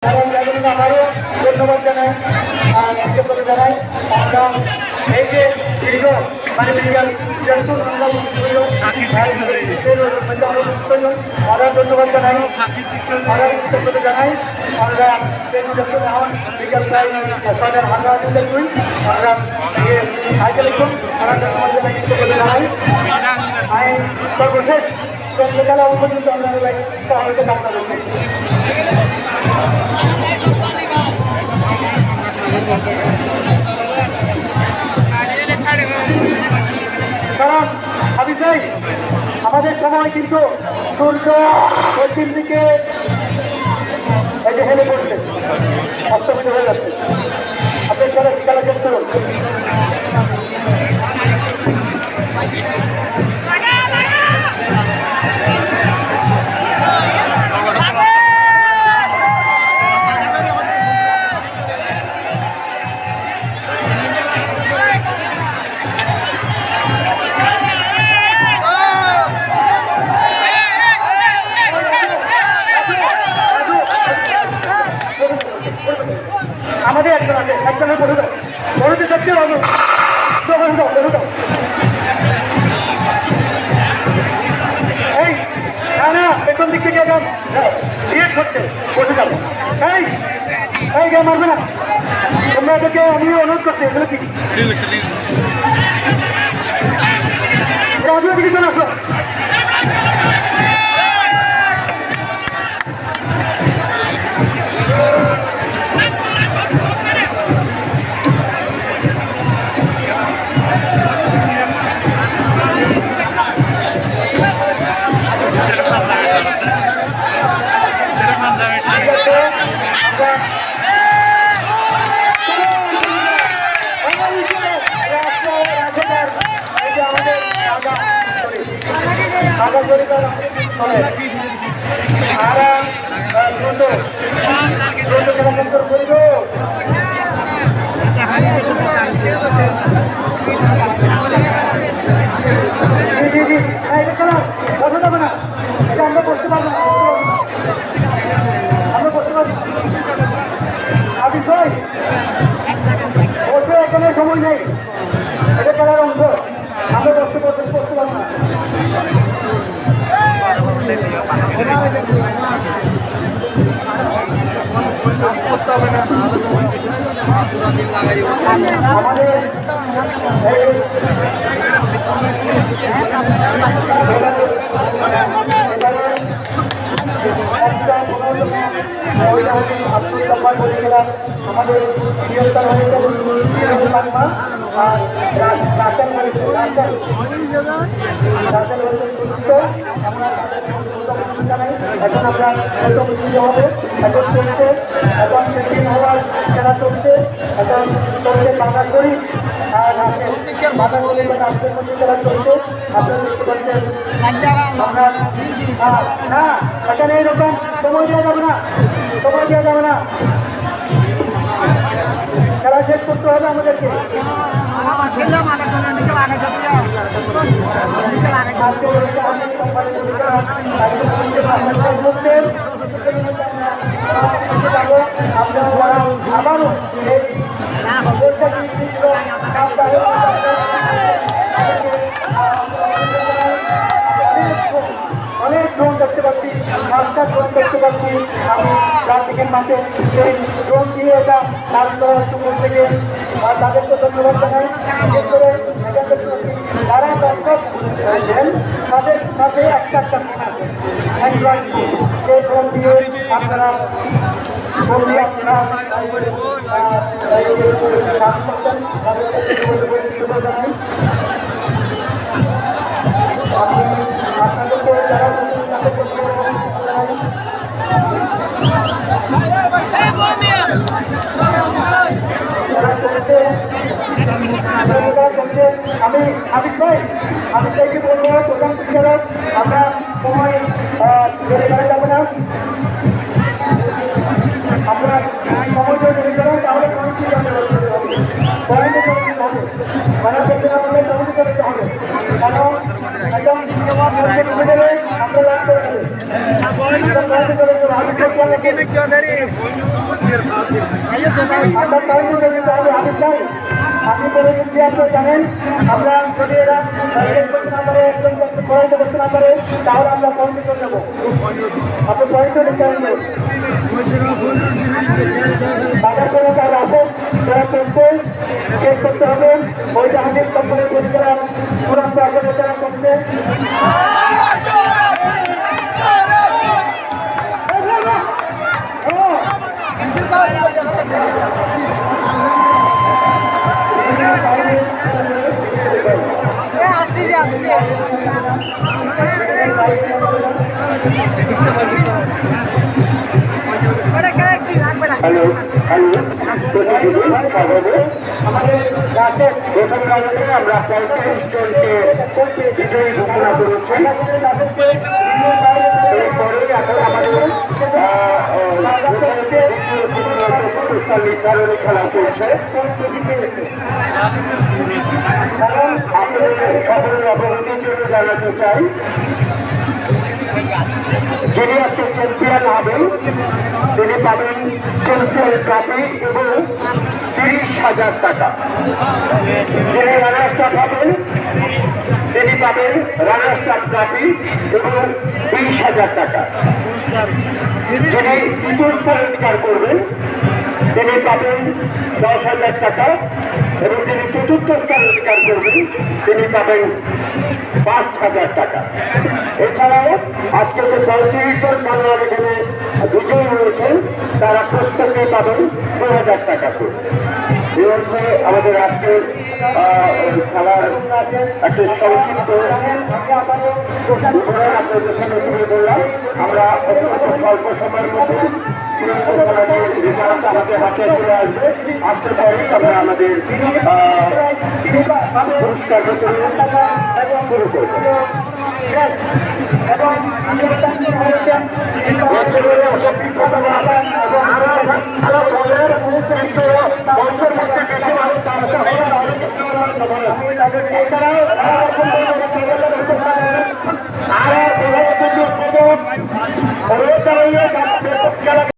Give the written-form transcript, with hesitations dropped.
আমারও ধন্যবাদ জানাই আর কৃতজ্ঞতা জানাই। আমরা এই যে দীর্ঘ মানে মেডিকেল আমরা ধন্যবাদ জানাই, আমরা কৃতজ্ঞতা জানাই। আমরা বিকেল প্রায় হাজার আমরা সাইকেল আমরা ধন্যবাদ জানাই, কৃতজ্ঞতা জানাই। আমি সর্বশেষ চন্দ্রকালা পর্যন্ত আমরা সহায়তা কামনা করছি। কারণ আমি চাই আমাদের সময় কিন্তু সূর্য পশ্চিম দিকে এই যে হেলে পড়ছে, অস্তমিত হয়ে যাচ্ছে। আপনার খেলা খেলা শেষ করুন। আমাদের একজন আছে, একজনের বলে দাও, বলতে সত্যি হবে বলে দাও। এই না না পেছন দিক থেকে একদম বিয়ে করছে, বসে যাবো। এই গে মারবে না, তোমরা এদেরকে আমি অনুরোধ করছি। এগুলো কি রাজু দিকে চলে আসো। আমরা করতে পারবো না, আমরা করতে পারবো না। আপনি ভাই বসে এখানে সময় নেই, এটা করার অংশ। আমরা করতে পারবো না। আমাদের আমাদের বৃহত্তর হয়েছে এখন আমরা হবে, এখন চলছে, এখন হওয়ার খেলা চলছে, এখন চলছে বাংলা করি আর বাংলা বলে আজকের মধ্যে খেলা চলছে। আপনারা দেখতে পাচ্ছেন আমরা না এখানে এরকম সময় দেওয়া যাবে না, সময় দেওয়া যাবে না। খেলা শেষ করতে হবে আমাদেরকে। আবারও অনেক ড্রোন দেখতে পাচ্ছি, 5টা ড্রোন দেখতে পাচ্ছি আমি রাজদিকের মাঠে। সেই ড্রোন দিয়ে এটা কাজ করার সুযোগ থেকে তাদেরকে ধন্যবাদ জানাই। বিশেষ করে যারা দর্শক রয়েছেন তাদের সাথে একটা ফোন আছে, অ্যান্ড্রয়েড ফোন। সেই ফোন দিয়ে আপনারা ফোন দিয়ে আপনারা কাজ করতেন, জানাই। আপনাদেরকে যারা আমি হাবিব ভাই, আমি তাইকে বলবো প্রধান বিচারক আমরা সময় যাবে না, আপনার সময় যদি বিচারক তাহলে পয়েন্ট পয়েন্টে হবে, মানা করতে না পারলে পয়েন্টে করতে হবে। কারণ একদম আমরা লাভ করে আমরা সহযোগিতা দিতে হবে। আমি চাই আপনি করে যদি আপনারা জানেন আমরা যদি এরা করতে না পারে একজন প্রভাবিত করতে না পারে তাহলে আমরা পয়েন্ট করে দেবো। আপনি পয়েন্ট নিতে হবে বাজার করে তার আসুন যারা করতে চেক করতে হবে ওইটা আমাদের কোম্পানির পরিচালনা চূড়ান্ত আসলে তারা করতে হ্যালো হ্যালো আমাদের গাছের প্রথম রাউন্ডে আমরা 35 জনকে বিজয়ী ঘোষণা করেছি। এরপরে এখন আমাদের নির্ধারণী খেলা চলছে। আপনাদের সকলের অবগতির জন্য জানাতে চাই যিনি আজকে চ্যাম্পিয়ন হবেন তিনি পাবেন চ্যাম্পিয়ন ট্রফি এবং 30,000 টাকা। যিনি রানার্স আপ হবেন তিনি পাবেন রানার্স আপ ট্রফি এবং 20,000 টাকা। যিনি তৃতীয় স্থান অধিকার করবেন তিনি পাবেন 10,000 টাকা এবং যিনি চতুর্থ স্থান অধিকার করবেন তিনি পাবেন 5,000 টাকা। এছাড়াও আজকে যে 35 জন খেলোয়াড় এখানে বিজয়ী হয়েছেন তারা প্রত্যেকেই পাবেন 2,000 টাকা করে। এই হচ্ছে আমাদের আজকের খেলার একটা সংক্ষিপ্ত আপনাদের সামনে তুলে ধরলাম। আমরা অত্যন্ত স্বল্প সময়ের মধ্যে আমাদের হাতে চলে আসবে। আসতে পরেই আমরা আমাদের পুরস্কার বিতরণ শুরু করব। এছাড়াও